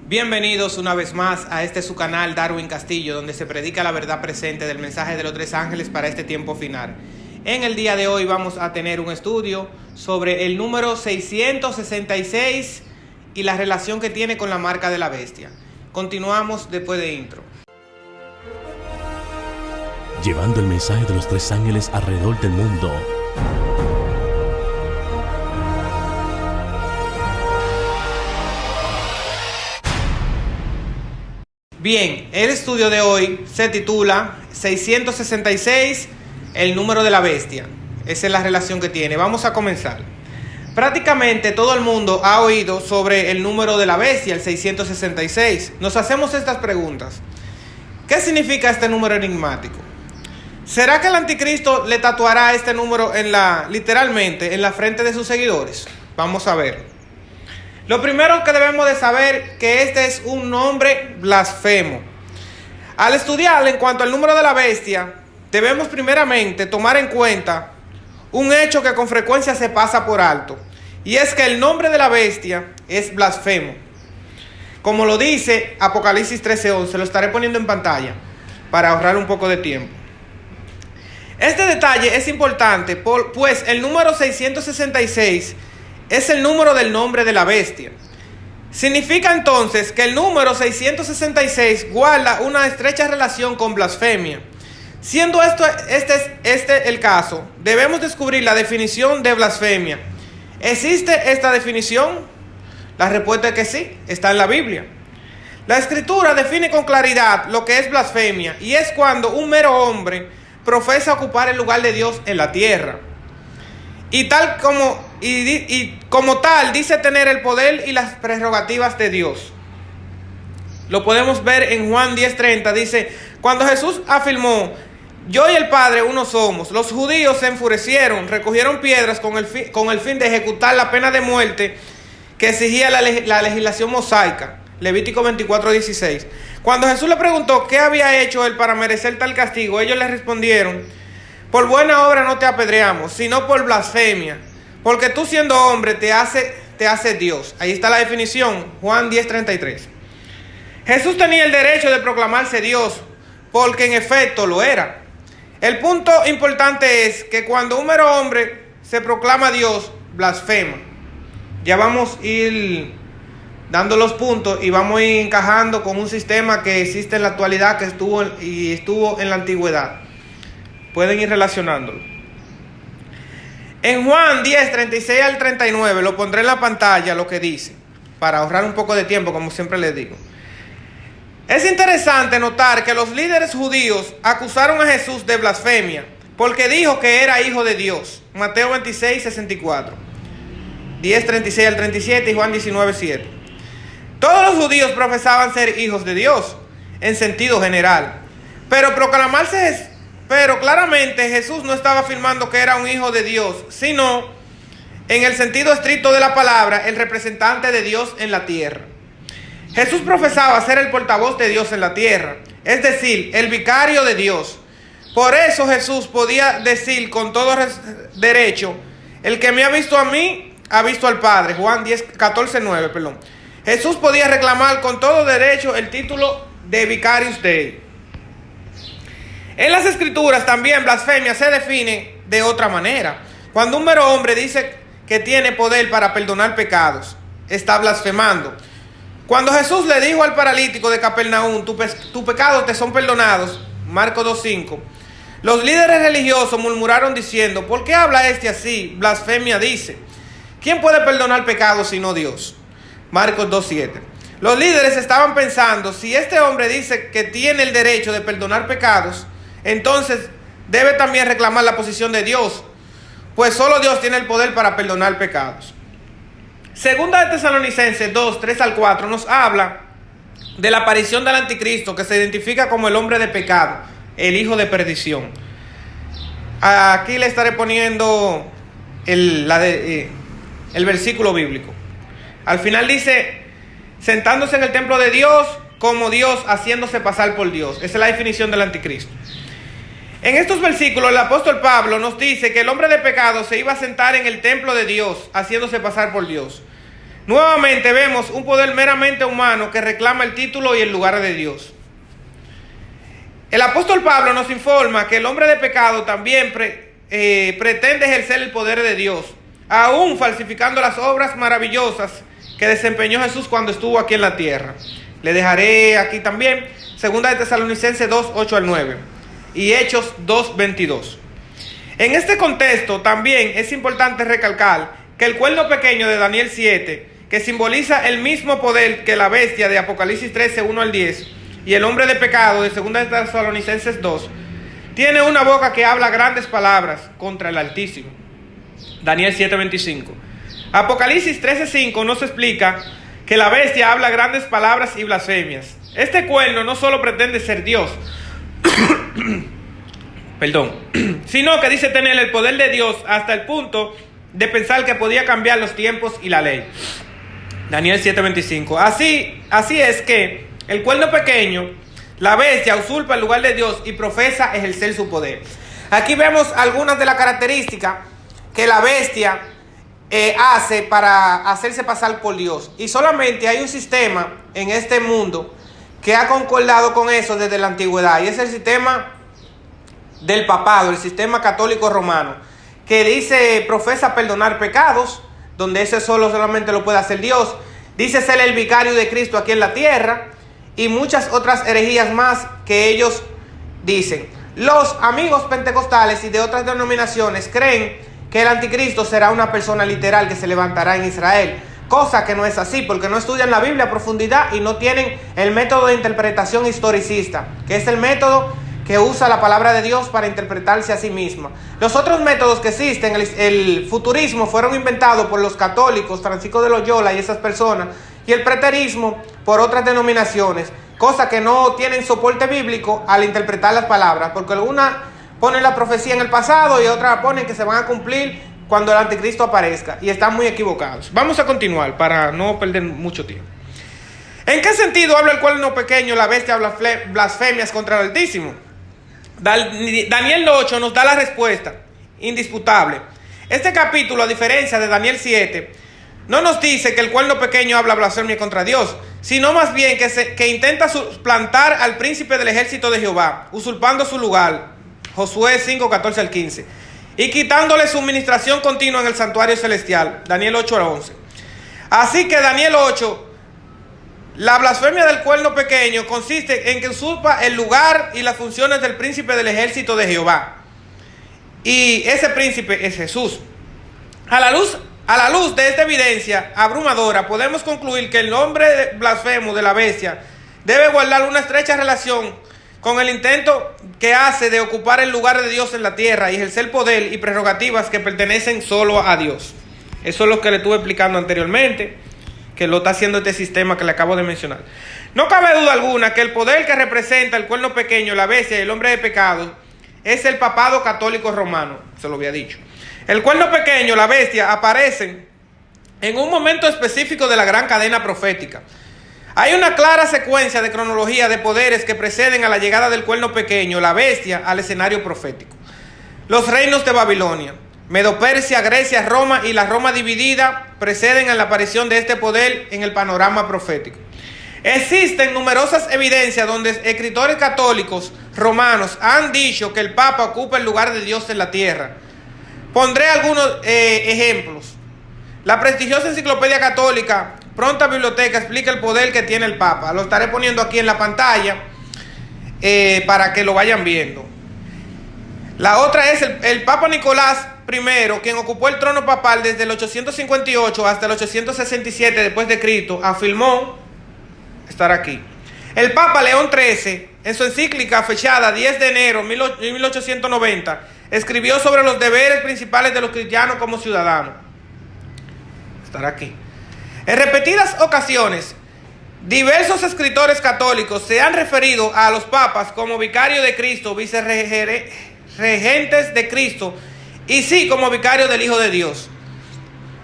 Bienvenidos una vez más a su canal Darwin Castillo, donde se predica la verdad presente del mensaje de los tres ángeles para este tiempo final. En el día de hoy vamos a tener un estudio sobre el número 666 y la relación que tiene con la marca de la bestia. Continuamos después de intro. Llevando el mensaje de los tres ángeles alrededor del mundo. Bien, el estudio de hoy se titula 666, el número de la bestia. Esa es la relación que tiene. Vamos a comenzar. Prácticamente todo el mundo ha oído sobre el número de la bestia, el 666. Nos hacemos estas preguntas. ¿Qué significa este número enigmático? ¿Será que el anticristo le tatuará este número literalmente en la frente de sus seguidores? Vamos a ver. Lo primero que debemos de saber que este es un nombre blasfemo. Al estudiar en cuanto al número de la bestia, debemos primeramente tomar en cuenta un hecho que con frecuencia se pasa por alto, y es que el nombre de la bestia es blasfemo. Como lo dice Apocalipsis 13:11, lo estaré poniendo en pantalla para ahorrar un poco de tiempo. Este detalle es importante, pues el número 666 es el número del nombre de la bestia. Significa entonces que el número 666 guarda una estrecha relación con blasfemia. Siendo este el caso, debemos descubrir la definición de blasfemia. ¿Existe esta definición? La respuesta es que sí, está en la Biblia. La Escritura define con claridad lo que es blasfemia, y es cuando un mero hombre profesa ocupar el lugar de Dios en la tierra. Y como tal dice tener el poder y las prerrogativas de Dios. Lo podemos ver en Juan 10:30, dice: cuando Jesús afirmó: yo y el Padre uno somos, los judíos se enfurecieron, recogieron piedras con el fin de ejecutar la pena de muerte que exigía la legislación mosaica. Levítico 24:16. Cuando Jesús le preguntó qué había hecho él para merecer tal castigo, ellos le respondieron: por buena obra no te apedreamos, sino por blasfemia, porque tú siendo hombre te hace Dios. Ahí está la definición, Juan 10:33. Jesús tenía el derecho de proclamarse Dios, porque en efecto lo era. El punto importante es que cuando un mero hombre se proclama Dios, blasfema. Ya vamos a ir dando los puntos y vamos a ir encajando con un sistema que existe en la actualidad, que estuvo en la antigüedad. Pueden ir relacionándolo. En Juan 10:36 al 39, lo pondré en la pantalla lo que dice, para ahorrar un poco de tiempo, como siempre les digo. Es interesante notar que los líderes judíos acusaron a Jesús de blasfemia, porque dijo que era hijo de Dios. Mateo 26:64, 10:36 al 37 y Juan 19:7. Todos los judíos profesaban ser hijos de Dios, en sentido general, pero claramente Jesús no estaba afirmando que era un hijo de Dios, sino, en el sentido estricto de la palabra, el representante de Dios en la tierra. Jesús profesaba ser el portavoz de Dios en la tierra, es decir, el vicario de Dios. Por eso Jesús podía decir con todo derecho: el que me ha visto a mí, ha visto al Padre. Juan 14:9. Jesús podía reclamar con todo derecho el título de Vicarius Dei. En las Escrituras también blasfemia se define de otra manera. Cuando un mero hombre dice que tiene poder para perdonar pecados, está blasfemando. Cuando Jesús le dijo al paralítico de Capernaum: tus pecados te son perdonados, Marcos 2:5, los líderes religiosos murmuraron diciendo: ¿por qué habla este así? Blasfemia dice. ¿Quién puede perdonar pecados sino Dios? Marcos 2:7. Los líderes estaban pensando: si este hombre dice que tiene el derecho de perdonar pecados, entonces debe también reclamar la posición de Dios, pues solo Dios tiene el poder para perdonar pecados. Segunda de Tesalonicenses 2:3 al 4 nos habla de la aparición del anticristo, que se identifica como el hombre de pecado, el hijo de perdición. Aquí le estaré poniendo el versículo bíblico. Al final dice: sentándose en el templo de Dios como Dios, haciéndose pasar por Dios. Esa es la definición del anticristo. En estos versículos el apóstol Pablo nos dice que el hombre de pecado se iba a sentar en el templo de Dios, haciéndose pasar por Dios. Nuevamente vemos un poder meramente humano que reclama el título y el lugar de Dios. El apóstol Pablo nos informa que el hombre de pecado también pretende ejercer el poder de Dios, aún falsificando las obras maravillosas que desempeñó Jesús cuando estuvo aquí en la tierra. Le dejaré aquí también 2 de Tesalonicenses 2, 8 al 9 y Hechos 2, 22. En este contexto también es importante recalcar que el cuerno pequeño de Daniel 7, que simboliza el mismo poder que la bestia de Apocalipsis 13, 1 al 10, y el hombre de pecado de 2 de Tesalonicenses 2, tiene una boca que habla grandes palabras contra el Altísimo. Daniel 7, 25. Apocalipsis 13, 5 nos explica que la bestia habla grandes palabras y blasfemias. Este cuerno no solo pretende ser Dios, sino que dice tener el poder de Dios hasta el punto de pensar que podía cambiar los tiempos y la ley. Daniel 7:25. Así es que el cuerno pequeño, la bestia, usurpa el lugar de Dios y profesa ejercer su poder. Aquí vemos algunas de las características que la bestia hace para hacerse pasar por Dios. Y solamente hay un sistema en este mundo que ha concordado con eso desde la antigüedad, y es el sistema del papado, el sistema católico romano, que dice, profesa perdonar pecados, donde ese solamente lo puede hacer Dios. Dice ser el vicario de Cristo aquí en la tierra, y muchas otras herejías más que ellos dicen. Los amigos pentecostales y de otras denominaciones creen que el anticristo será una persona literal que se levantará en Israel, cosa que no es así, porque no estudian la Biblia a profundidad y no tienen el método de interpretación historicista, que es el método que usa la palabra de Dios para interpretarse a sí misma. Los otros métodos que existen, el futurismo, fueron inventados por los católicos, Francisco de Loyola y esas personas, y el preterismo por otras denominaciones, cosa que no tienen soporte bíblico al interpretar las palabras, porque algunas ponen la profecía en el pasado y otras ponen que se van a cumplir cuando el anticristo aparezca, y están muy equivocados. Vamos a continuar para no perder mucho tiempo. ¿En qué sentido habla el cuerno pequeño, la bestia blasfemias contra el Altísimo? Daniel 8 nos da la respuesta indisputable. Este capítulo, a diferencia de Daniel 7, no nos dice que el cuerno pequeño habla blasfemia contra Dios, sino más bien que intenta suplantar al príncipe del ejército de Jehová, usurpando su lugar, Josué 5, 14 al 15, y quitándole su ministración continua en el santuario celestial, Daniel 8 al 11. Así que Daniel 8, la blasfemia del cuerno pequeño consiste en que usurpa el lugar y las funciones del príncipe del ejército de Jehová. Y ese príncipe es Jesús. A la luz de esta evidencia abrumadora, podemos concluir que el nombre blasfemo de la bestia debe guardar una estrecha relación con el intento que hace de ocupar el lugar de Dios en la tierra y ejercer poder y prerrogativas que pertenecen solo a Dios. Eso es lo que le estuve explicando anteriormente, que lo está haciendo este sistema que le acabo de mencionar. No cabe duda alguna que el poder que representa el cuerno pequeño, la bestia y el hombre de pecado es el papado católico romano, se lo había dicho. El cuerno pequeño, la bestia, aparecen en un momento específico de la gran cadena profética. Hay una clara secuencia de cronología de poderes que preceden a la llegada del cuerno pequeño, la bestia, al escenario profético. Los reinos de Babilonia, Medo-Persia, Grecia, Roma y la Roma dividida preceden a la aparición de este poder en el panorama profético. Existen numerosas evidencias donde escritores católicos romanos han dicho que el Papa ocupa el lugar de Dios en la tierra. Pondré algunos ejemplos. La prestigiosa enciclopedia católica Pronta Biblioteca explica el poder que tiene el Papa. Lo estaré poniendo aquí en la pantalla para que lo vayan viendo. La otra es el Papa Nicolás I, quien ocupó el trono papal desde el 858 hasta el 867 después de Cristo, afirmó estar aquí. El Papa León XIII, en su encíclica fechada 10 de enero de 1890, escribió sobre los deberes principales de los cristianos como ciudadanos. Estará aquí. En repetidas ocasiones, diversos escritores católicos se han referido a los papas como vicario de Cristo, vicerregentes de Cristo, y sí como vicario del Hijo de Dios.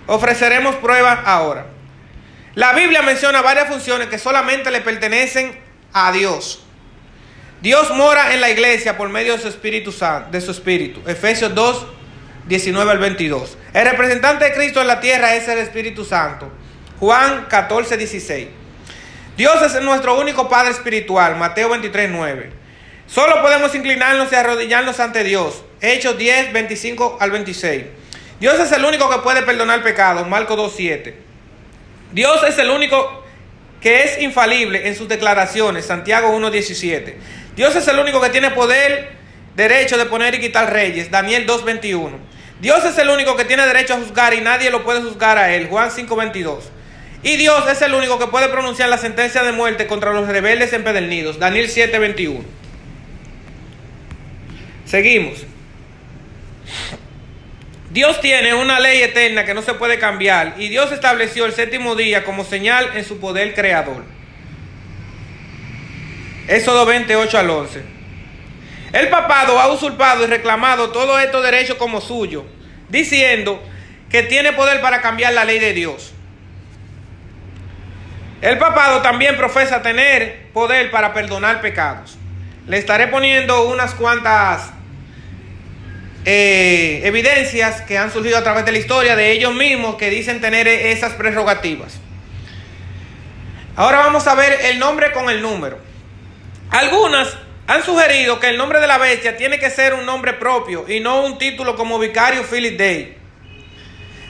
Ofreceremos pruebas ahora. La Biblia menciona varias funciones que solamente le pertenecen a Dios. Dios mora en la iglesia por medio de su Espíritu Santo, de su Espíritu. Efesios 2, 19 al 22. El representante de Cristo en la tierra es el Espíritu Santo. Juan 14, 16. Dios es nuestro único Padre espiritual, Mateo 23, 9. Solo podemos inclinarnos y arrodillarnos ante Dios, Hechos 10, 25 al 26. Dios es el único que puede perdonar pecados, Marcos 2, 7. Dios es el único que es infalible en sus declaraciones, Santiago 1, 17. Dios es el único que tiene poder, derecho de poner y quitar reyes, Daniel 2, 21. Dios es el único que tiene derecho a juzgar y nadie lo puede juzgar a él, Juan 5, 22. Y Dios es el único que puede pronunciar la sentencia de muerte contra los rebeldes empedernidos, Daniel 7, 21. Seguimos. Dios tiene una ley eterna que no se puede cambiar y Dios estableció el séptimo día como señal en su poder creador. Éxodo 28 al 11. El papado ha usurpado y reclamado todos estos derechos como suyo, diciendo que tiene poder para cambiar la ley de Dios. El papado también profesa tener poder para perdonar pecados. Le estaré poniendo unas cuantas evidencias que han surgido a través de la historia de ellos mismos que dicen tener esas prerrogativas. Ahora vamos a ver el nombre con el número. Algunas han sugerido que el nombre de la bestia tiene que ser un nombre propio y no un título como Vicario Philip Day.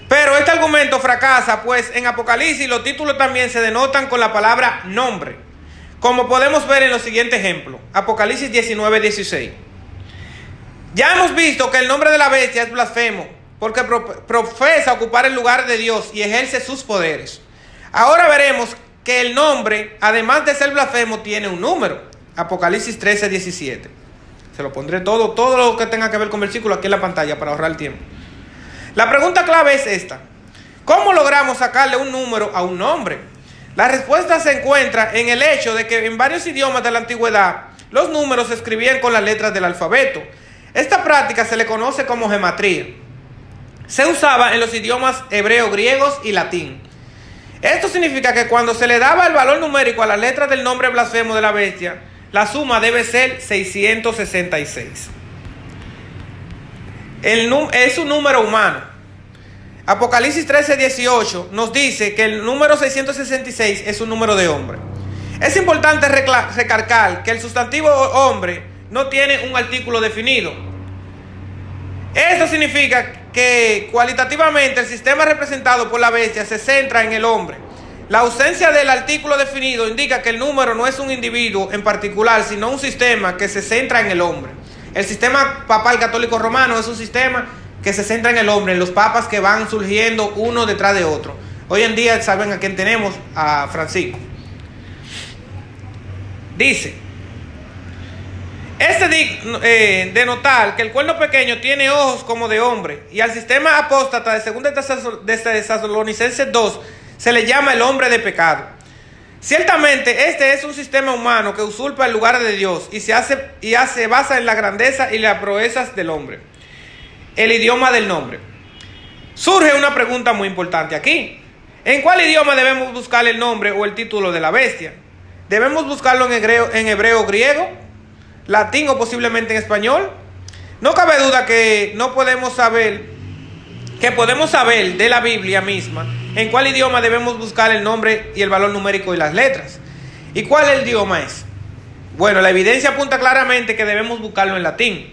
Pero este argumento fracasa, pues en Apocalipsis los títulos también se denotan con la palabra nombre, como podemos ver en los siguientes ejemplos. Apocalipsis 19, 16. Ya hemos visto que el nombre de la bestia es blasfemo, porque profesa ocupar el lugar de Dios y ejerce sus poderes. Ahora veremos que el nombre, además de ser blasfemo, tiene un número. Apocalipsis 13, 17. Se lo pondré todo lo que tenga que ver con versículo aquí en la pantalla para ahorrar el tiempo. La pregunta clave es esta: ¿cómo logramos sacarle un número a un nombre? La respuesta se encuentra en el hecho de que en varios idiomas de la antigüedad los números se escribían con las letras del alfabeto. Esta práctica se le conoce como gematría. Se usaba en los idiomas hebreo, griegos y latín. Esto significa que cuando se le daba el valor numérico a las letras del nombre blasfemo de la bestia, la suma debe ser 666. Es un número humano. Apocalipsis 13, 18 nos dice que el número 666 es un número de hombre. Es importante recalcar que el sustantivo hombre no tiene un artículo definido. Esto significa que cualitativamente el sistema representado por la bestia se centra en el hombre. La ausencia del artículo definido indica que el número no es un individuo en particular, sino un sistema que se centra en el hombre. El sistema papal católico romano es un sistema que se centra en el hombre, en los papas que van surgiendo uno detrás de otro. Hoy en día saben a quién tenemos, a Francisco. Dice: de notar que el cuerno pequeño tiene ojos como de hombre, y al sistema apóstata de 2 de Tesalonicenses 2 se le llama el hombre de pecado. Ciertamente este es un sistema humano que usurpa el lugar de Dios y se basa en la grandeza y las proezas del hombre. El idioma del nombre. Surge una pregunta muy importante aquí: ¿en cuál idioma debemos buscar el nombre o el título de la bestia? ¿Debemos buscarlo en hebreo, griego, latín o posiblemente en español? No cabe duda que podemos saber de la Biblia misma en cuál idioma debemos buscar el nombre y el valor numérico y las letras. ¿Y cuál idioma es? Bueno, la evidencia apunta claramente que debemos buscarlo en latín.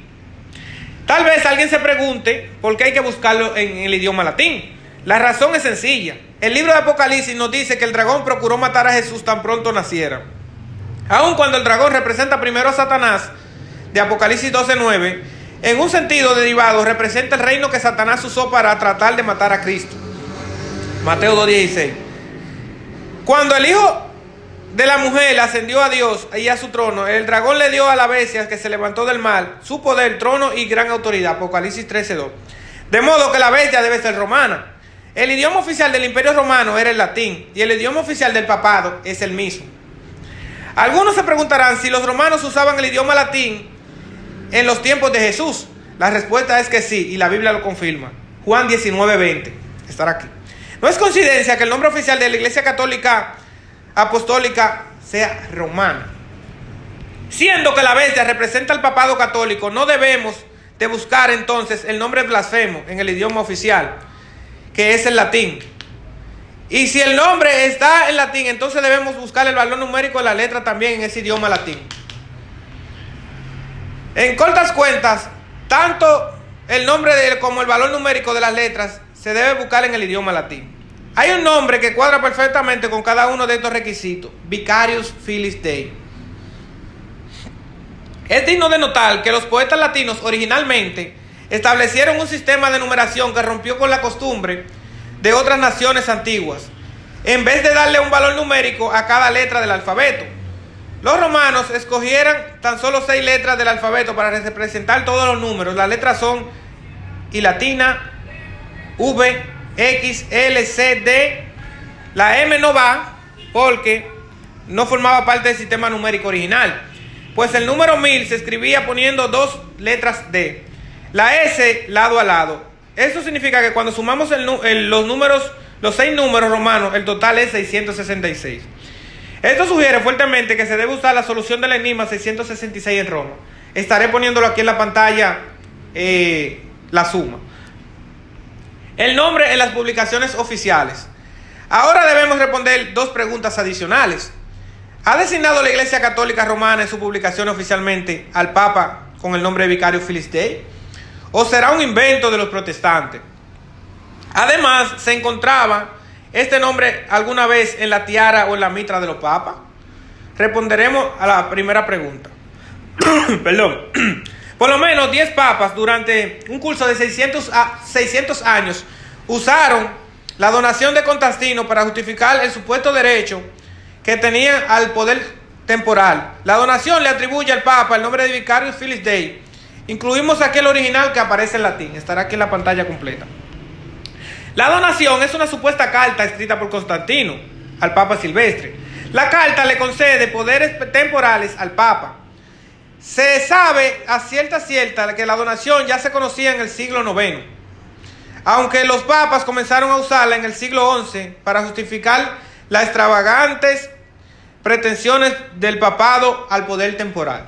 Tal vez alguien se pregunte por qué hay que buscarlo en el idioma latín. La razón es sencilla. El libro de Apocalipsis nos dice que el dragón procuró matar a Jesús tan pronto naciera. Aun cuando el dragón representa primero a Satanás, de Apocalipsis 12:9, en un sentido derivado representa el reino que Satanás usó para tratar de matar a Cristo. Mateo 2:16. Cuando el hijo de la mujer ascendió a Dios y a su trono, el dragón le dio a la bestia que se levantó del mal su poder, trono y gran autoridad. Apocalipsis 13:2. De modo que la bestia debe ser romana. El idioma oficial del Imperio Romano era el latín y el idioma oficial del papado es el mismo. Algunos se preguntarán si los romanos usaban el idioma latín en los tiempos de Jesús. La respuesta es que sí, y la Biblia lo confirma. Juan 19:20. Estará aquí. No es coincidencia que el nombre oficial de la Iglesia Católica Apostólica sea romana. Siendo que la bestia representa al papado católico, no debemos de buscar entonces el nombre blasfemo en el idioma oficial, que es el latín. Y si el nombre está en latín, entonces debemos buscar el valor numérico de la letra también en ese idioma latín. En cortas cuentas, tanto el nombre como el valor numérico de las letras se debe buscar en el idioma latín. Hay un nombre que cuadra perfectamente con cada uno de estos requisitos: Vicarius Filii Dei. Es digno de notar que los poetas latinos originalmente establecieron un sistema de numeración que rompió con la costumbre de otras naciones antiguas, en vez de darle un valor numérico a cada letra del alfabeto. Los romanos escogieron tan solo 6 letras del alfabeto para representar todos los números. Las letras son I latina, V, X, L, C, D. La M no va porque no formaba parte del sistema numérico original, pues el número 1000 se escribía poniendo 2 letras D. La S lado a lado. Esto significa que cuando sumamos los 6 números romanos, el total es 666. Esto sugiere fuertemente que se debe usar la solución del enigma 666 en Roma. Estaré poniéndolo aquí en la pantalla, la suma. El nombre en las publicaciones oficiales. Ahora debemos responder 2 preguntas adicionales. ¿Ha designado la Iglesia Católica Romana en su publicación oficialmente al Papa con el nombre de Vicarius Filii Dei? ¿O será un invento de los protestantes? Además, ¿se encontraba este nombre alguna vez en la tiara o en la mitra de los papas? Responderemos a la primera pregunta. Perdón. Por lo menos 10 papas durante un curso de 600 años usaron la donación de Constantino para justificar el supuesto derecho que tenían al poder temporal. La donación le atribuye al Papa el nombre de Vicarius Filii Dei. Incluimos aquí el original que aparece en latín. Estará aquí en la pantalla completa. La donación es una supuesta carta escrita por Constantino al Papa Silvestre. La carta le concede poderes temporales al Papa. Se sabe a cierta que la donación ya se conocía en el siglo IX, aunque los papas comenzaron a usarla en el siglo XI para justificar las extravagantes pretensiones del papado al poder temporal.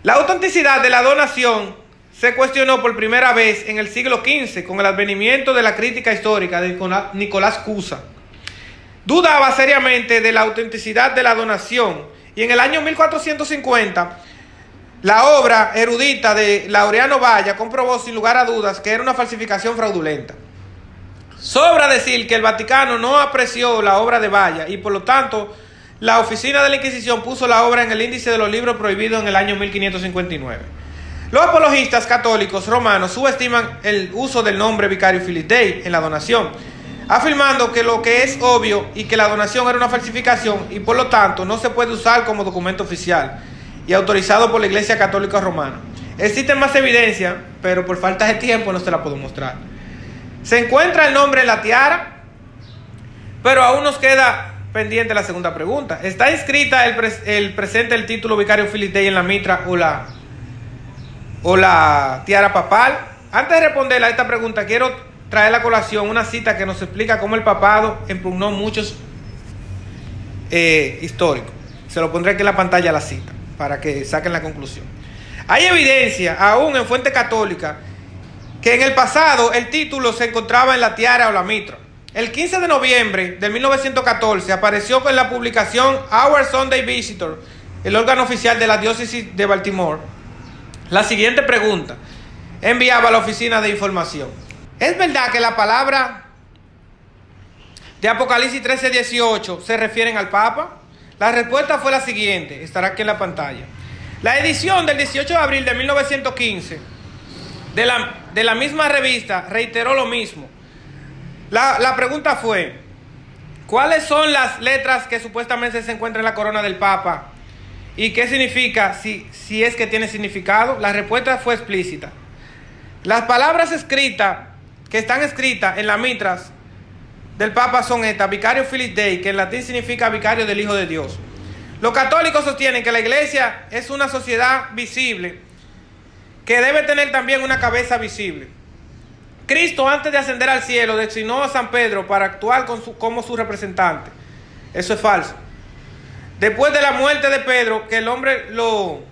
La autenticidad de la donación se cuestionó por primera vez en el siglo XV con el advenimiento de la crítica histórica de Nicolás Cusa. Dudaba seriamente de la autenticidad de la donación y en el año 1450 la obra erudita de Laureano Valla comprobó sin lugar a dudas que era una falsificación fraudulenta. Sobra decir que el Vaticano no apreció la obra de Valla y por lo tanto la oficina de la Inquisición puso la obra en el índice de los libros prohibidos en el año 1559. Los apologistas católicos romanos subestiman el uso del nombre Vicarius Filii Dei en la donación, afirmando que lo que es obvio y que la donación era una falsificación y por lo tanto no se puede usar como documento oficial y autorizado por la Iglesia Católica Romana. Existen más evidencia, pero por falta de tiempo no se la puedo mostrar. Se encuentra el nombre en la tiara, pero aún nos queda pendiente la segunda pregunta. ¿Está inscrita el presente el título Vicarius Filii Dei en la mitra o la tiara papal? Antes de responder a esta pregunta, quiero traer a la colación una cita que nos explica cómo el papado impugnó muchos históricos. Se lo pondré aquí en la pantalla la cita, para que saquen la conclusión. Hay evidencia, aún en fuente católica, que en el pasado el título se encontraba en la tiara o la mitra. El 15 de noviembre de 1914 apareció en la publicación Our Sunday Visitor, el órgano oficial de la diócesis de Baltimore, la siguiente pregunta, enviaba a la oficina de información. ¿Es verdad que la palabra de Apocalipsis 13:18 se refieren al Papa? La respuesta fue la siguiente, estará aquí en la pantalla. La edición del 18 de abril de 1915 de la misma revista reiteró lo mismo. La pregunta fue, ¿cuáles son las letras que supuestamente se encuentran en la corona del Papa? ¿Y qué significa, si es que tiene significado? La respuesta fue explícita. Las palabras que están escritas en las mitras del Papa son estas: Vicarius Filii Dei, que en latín significa vicario del Hijo de Dios. Los católicos sostienen que la Iglesia es una sociedad visible, que debe tener también una cabeza visible. Cristo, antes de ascender al cielo, designó a San Pedro para actuar como su representante. Eso es falso. Después de la muerte de Pedro, que el hombre lo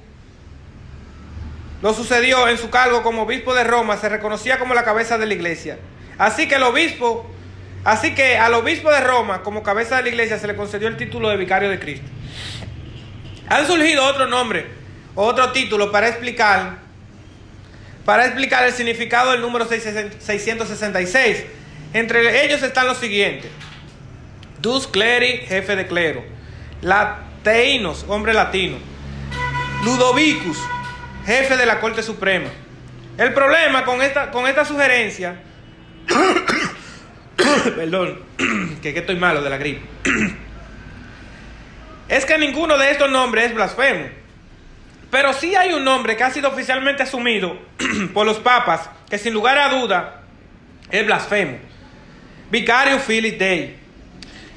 sucedió en su cargo como obispo de Roma, se reconocía como la cabeza de la iglesia. Así que el obispo Así que al obispo de Roma, como cabeza de la iglesia, se le concedió el título de vicario de Cristo. Han surgido otro nombre, otro título para explicar el significado del número 666. Entre ellos están los siguientes: Dus Cleri, jefe de clero; Lateinos, hombre latino; Ludovicus, jefe de la Corte Suprema. El problema con esta sugerencia perdón, que estoy malo de la gripe es que ninguno de estos nombres es blasfemo. Pero sí hay un nombre que ha sido oficialmente asumido por los papas, que sin lugar a duda es blasfemo: Vicarius Filii Dei.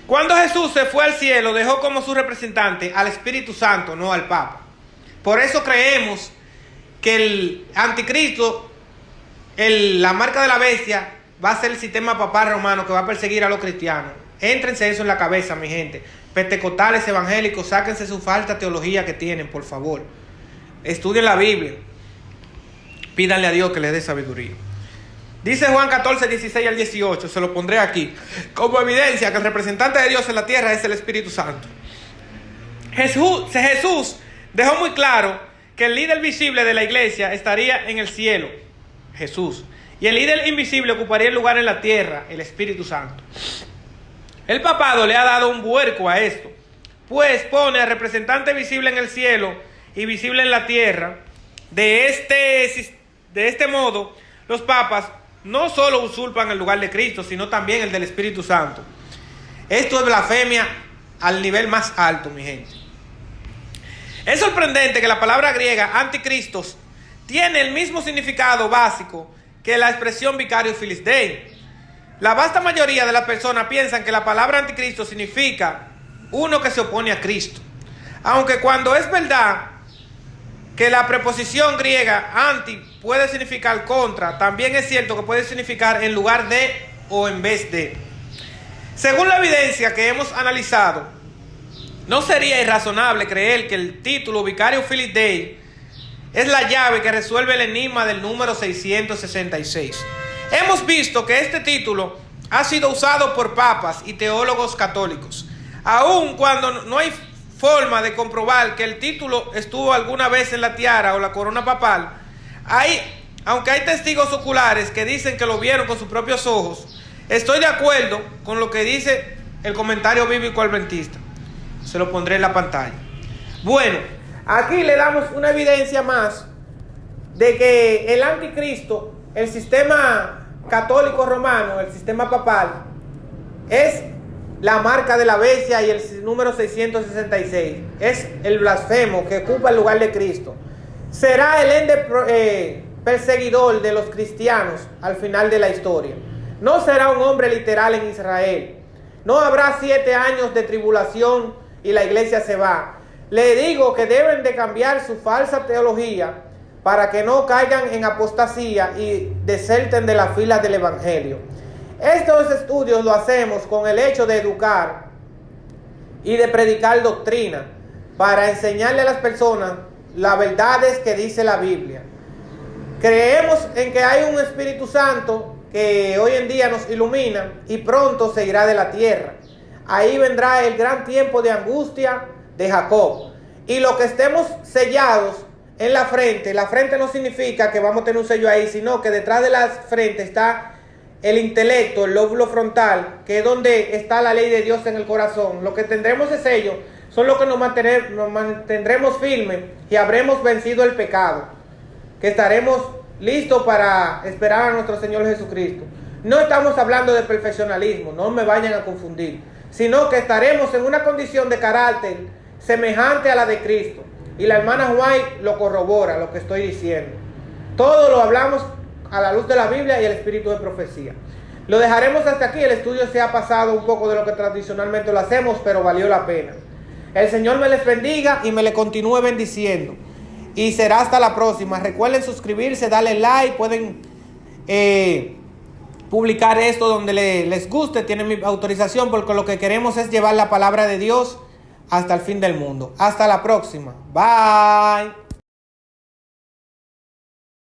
Cuando Jesús se fue al cielo, dejó como su representante al Espíritu Santo, no al Papa. Por eso creemos que el anticristo, la marca de la bestia, va a ser el sistema papal romano que va a perseguir a los cristianos. Éntrense eso en la cabeza, mi gente. Pentecostales, evangélicos, sáquense su falta teología que tienen, por favor. Estudien la Biblia. Pídanle a Dios que les dé sabiduría. Dice Juan 14, 16 al 18, se lo pondré aquí, como evidencia que el representante de Dios en la tierra es el Espíritu Santo. Jesús dejó muy claro que el líder visible de la iglesia estaría en el cielo, Jesús, y el líder invisible ocuparía el lugar en la tierra, el Espíritu Santo. El papado le ha dado un vuelco a esto, pues pone al representante visible en el cielo y visible en la tierra. De este modo, los papas no solo usurpan el lugar de Cristo, sino también el del Espíritu Santo. Esto es blasfemia al nivel más alto, mi gente. Es sorprendente que la palabra griega anticristos tiene el mismo significado básico que la expresión Vicarius Filii Dei. La vasta mayoría de las personas piensan que la palabra anticristo significa uno que se opone a Cristo. Aunque cuando es verdad que la preposición griega anti puede significar contra, también es cierto que puede significar en lugar de o en vez de. Según la evidencia que hemos analizado, no sería irrazonable creer que el título Vicarius Filii Dei es la llave que resuelve el enigma del número 666. Hemos visto que este título ha sido usado por papas y teólogos católicos, aun cuando no hay forma de comprobar que el título estuvo alguna vez en la tiara o la corona papal. Aunque hay testigos oculares que dicen que lo vieron con sus propios ojos, estoy de acuerdo con lo que dice el comentario bíblico adventista. Se lo pondré en la pantalla. Bueno, aquí le damos una evidencia más de que el anticristo, el sistema católico romano, el sistema papal, es la marca de la bestia y el número 666. Es el blasfemo que ocupa el lugar de Cristo. Será el ende perseguidor de los cristianos al final de la historia. No será un hombre literal en Israel. No habrá 7 años de tribulación y la iglesia se va. Le digo que deben de cambiar su falsa teología para que no caigan en apostasía y deserten de las filas del evangelio. Estos estudios lo hacemos con el hecho de educar y de predicar doctrina para enseñarle a las personas las verdades que dice la Biblia. Creemos en que hay un Espíritu Santo que hoy en día nos ilumina y pronto se irá de la tierra. Ahí vendrá el gran tiempo de angustia de Jacob. Y lo que estemos sellados en la frente no significa que vamos a tener un sello ahí, sino que detrás de la frente está el intelecto, el lóbulo frontal, que es donde está la ley de Dios en el corazón. Lo que tendremos de sello son los que nos mantendremos firmes y habremos vencido el pecado, que estaremos listos para esperar a nuestro Señor Jesucristo. No estamos hablando de perfeccionalismo, no me vayan a confundir, sino que estaremos en una condición de carácter semejante a la de Cristo. Y la hermana White lo corrobora, lo que estoy diciendo. Todo lo hablamos a la luz de la Biblia y el espíritu de profecía. Lo dejaremos hasta aquí. El estudio se ha pasado un poco de lo que tradicionalmente lo hacemos, pero valió la pena. El Señor me les bendiga y me le continúe bendiciendo. Y será hasta la próxima. Recuerden suscribirse, darle like. Pueden publicar esto donde les guste. Tienen mi autorización, porque lo que queremos es llevar la palabra de Dios hasta el fin del mundo. Hasta la próxima. Bye.